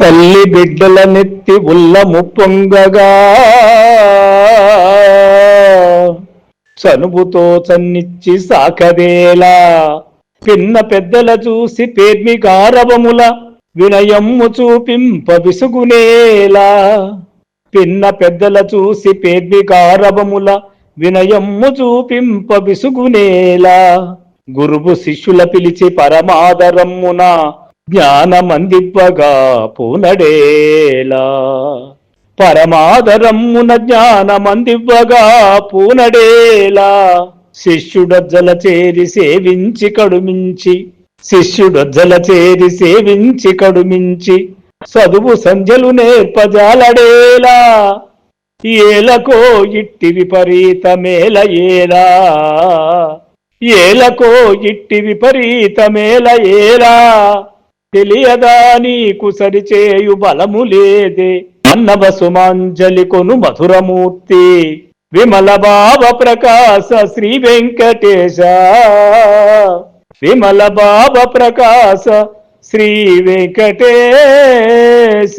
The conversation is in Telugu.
తల్లి బిడ్డల నెత్తి ఉల్లము పొంగగా చనుబుతో చన్నిచ్చి సాకవేలా పిన్న పెద్దల చూసి పేర్మి గారవముల వినయమ్ము చూపింప విసుగునేలా పిన్న పెద్దల చూసి పేర్మి గారవముల వినయమ్ము చూపింప విసుగునేలా గురువు శిష్యుల పిలిచి పరమాదరమ్మున జ్ఞానమందివ్వగా పూనడేలా పరమాదరమ్మున జ్ఞానమందివ్వగా పూనడేలా శిష్యుడొజ్జల చేరి సేవించి కడుమించి చదువు సంధ్యలు నేర్పజాలడేలా ఏలకో ఇట్టి విపరీతమేల ఏలా తెలియదా నీకు సరిచేయు బలము లేదే అన్నవ సుమాంజలి కొను మధురమూర్తి విమల భావ ప్రకాశ శ్రీ వెంకటేశ విమల భావ ప్రకాశ శ్రీ వెంకటేశ.